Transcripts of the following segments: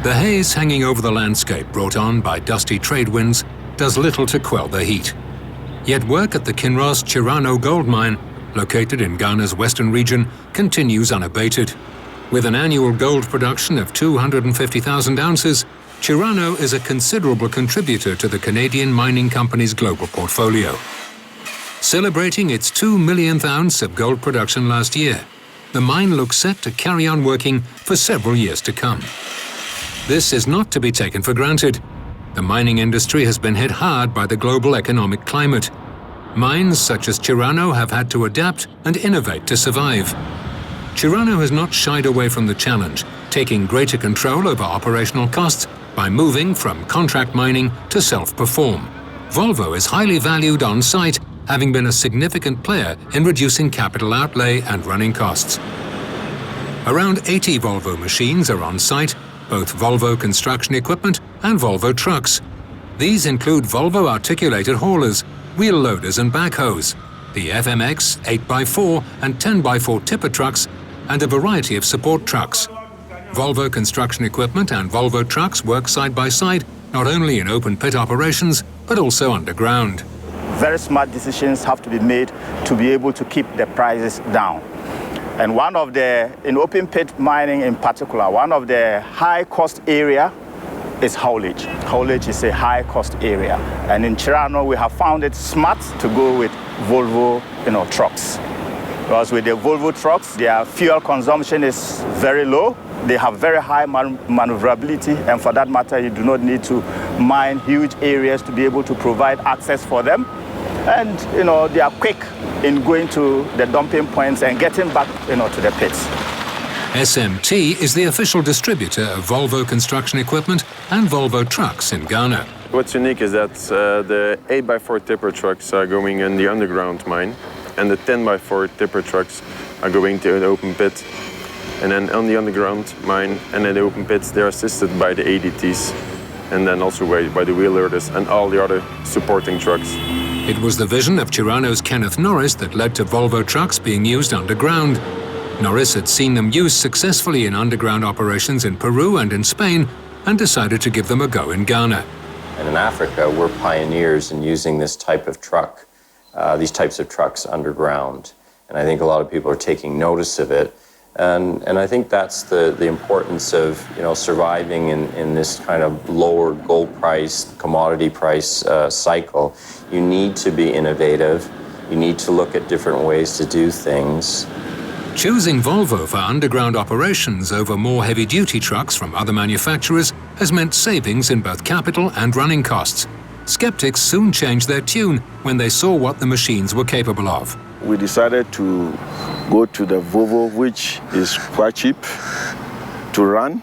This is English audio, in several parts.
The haze hanging over the landscape brought on by dusty trade winds does little to quell the heat. Yet work at the Kinross Chirano Gold Mine, located in Ghana's western region, continues unabated. With an annual gold production of 250,000 ounces, Chirano is a considerable contributor to the Canadian mining company's global portfolio. Celebrating its 2 millionth ounce of gold production last year, the mine looks set to carry on working for several years to come. This is not to be taken for granted. The mining industry has been hit hard by the global economic climate. Mines such as Chirano have had to adapt and innovate to survive. Chirano has not shied away from the challenge, taking greater control over operational costs by moving from contract mining to self-perform. Volvo is highly valued on site, having been a significant player in reducing capital outlay and running costs. Around 80 Volvo machines are on site, both Volvo construction equipment and Volvo trucks. These include Volvo articulated haulers, wheel loaders and backhoes, the FMX 8x4 and 10x4 tipper trucks, and a variety of support trucks. Volvo construction equipment and Volvo trucks work side by side, not only in open pit operations, but also underground. Very smart decisions have to be made to be able to keep the prices down. And in open pit mining in particular, one of the high cost area is haulage. Haulage is a high cost area. And in Chirano, we have found it smart to go with Volvo trucks. Because with the Volvo trucks, their fuel consumption is very low. They have very high maneuverability, and for that matter, you do not need to mine huge areas to be able to provide access for them. And they are quick in going to the dumping points and getting back to the pits. SMT is the official distributor of Volvo construction equipment and Volvo trucks in Ghana. What's unique is that the 8x4 tipper trucks are going in the underground mine, and the 10x4 tipper trucks are going to the open pit. And then on the underground mine and in the open pits, they're assisted by the ADTs, and then also by the wheel loaders and all the other supporting trucks. It was the vision of Chirano's Kenneth Norris that led to Volvo trucks being used underground. Norris had seen them used successfully in underground operations in Peru and in Spain, and decided to give them a go in Ghana. And in Africa, we're pioneers in using this type of truck, these types of trucks underground. And I think a lot of people are taking notice of it. And I think that's the importance of surviving in this kind of lower gold price, commodity price cycle. You need to be innovative. You need to look at different ways to do things. Choosing Volvo for underground operations over more heavy-duty trucks from other manufacturers has meant savings in both capital and running costs. Skeptics soon changed their tune when they saw what the machines were capable of. We decided to go to the Volvo, which is quite cheap to run,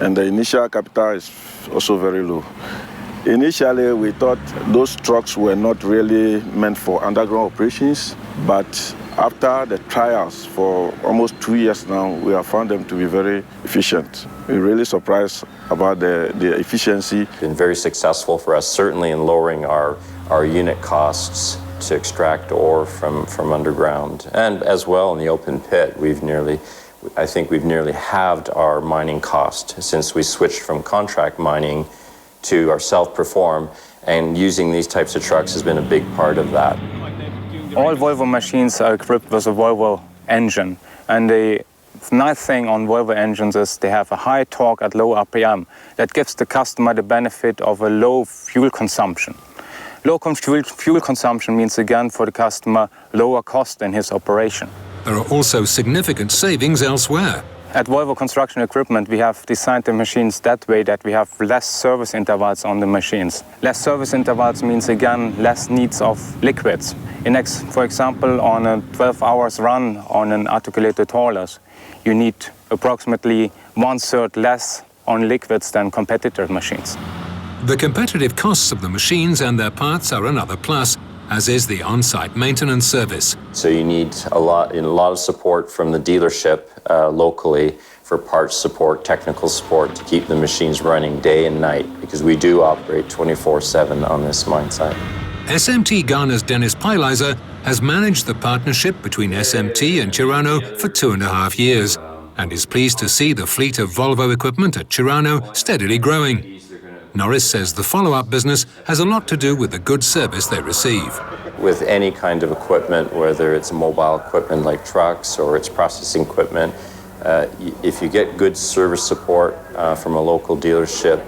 and the initial capital is also very low. Initially, we thought those trucks were not really meant for underground operations, but after the trials for almost 2 years now, we have found them to be very efficient. We're really surprised about the efficiency. It's been very successful for us, certainly in lowering our unit costs to extract ore from underground. And as well in the open pit, I think we've nearly halved our mining cost since we switched from contract mining to our self-perform, and using these types of trucks has been a big part of that. All Volvo machines are equipped with a Volvo engine, and the nice thing on Volvo engines is they have a high torque at low RPM. That gives the customer the benefit of a low fuel consumption. Low fuel consumption means again for the customer lower cost in his operation. There are also significant savings elsewhere. At Volvo Construction Equipment, we have designed the machines that way that we have less service intervals on the machines. Less service intervals means, again, less needs of liquids. For example, on a 12 hours run on an articulated haulers, you need approximately 1/3 less on liquids than competitor machines. The competitive costs of the machines and their parts are another plus, as is the on-site maintenance service. So you need a lot of support from the dealership locally for parts support, technical support to keep the machines running day and night, because we do operate 24/7 on this mine site. SMT Ghana's Dennis Pylizer has managed the partnership between SMT and Chirano for 2.5 years, and is pleased to see the fleet of Volvo equipment at Chirano steadily growing. Norris says the follow-up business has a lot to do with the good service they receive. With any kind of equipment, whether it's mobile equipment like trucks or it's processing equipment, if you get good service support from a local dealership,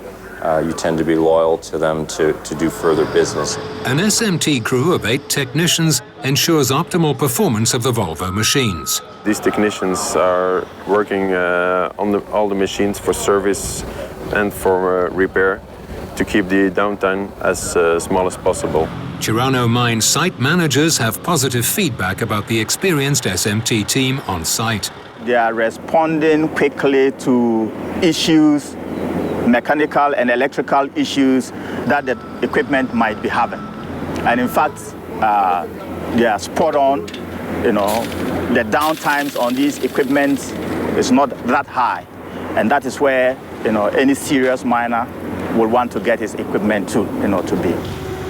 you tend to be loyal to them to do further business. An SMT crew of 8 technicians ensures optimal performance of the Volvo machines. These technicians are working on all the machines for service and for repair to keep the downtime as small as possible. Chirano Mine site managers have positive feedback about the experienced SMT team on site. They are responding quickly to issues, mechanical and electrical issues that the equipment might be having. And in fact, they are spot on. You know, the downtimes on these equipment is not that high. And that is where, you know, any serious miner would want to get his equipment to be.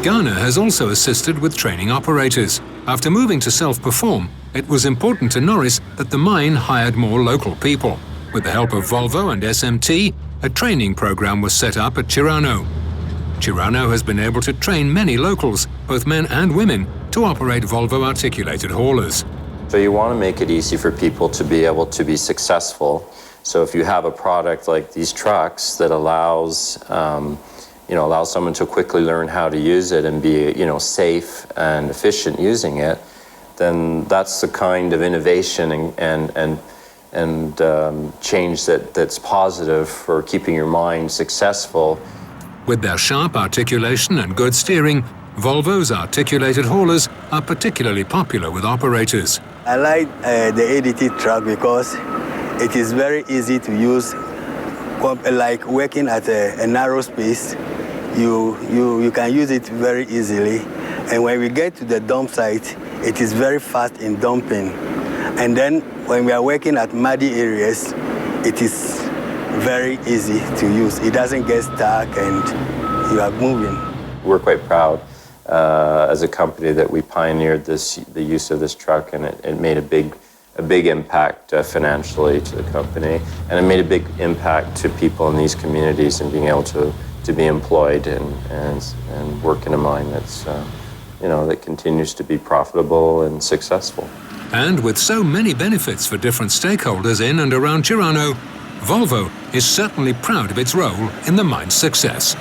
Ghana has also assisted with training operators. After moving to self-perform, it was important to Norris that the mine hired more local people. With the help of Volvo and SMT, a training program was set up at Chirano. Chirano has been able to train many locals, both men and women, to operate Volvo articulated haulers. So you want to make it easy for people to be able to be successful. So if you have a product like these trucks that allows someone to quickly learn how to use it and be, safe and efficient using it, then that's the kind of innovation and change that's positive for keeping your mind successful. With their sharp articulation and good steering, Volvo's articulated haulers are particularly popular with operators. I like the ADT truck because it is very easy to use, like working at a narrow space. You can use it very easily. And when we get to the dump site, it is very fast in dumping. And then when we are working at muddy areas, it is very easy to use. It doesn't get stuck and you are moving. We're quite proud as a company that we pioneered the use of this truck, and it made a big impact financially to the company, and it made a big impact to people in these communities and being able to be employed and work in a mine that's that continues to be profitable and successful. And with so many benefits for different stakeholders in and around Chirano, Volvo is certainly proud of its role in the mine's success.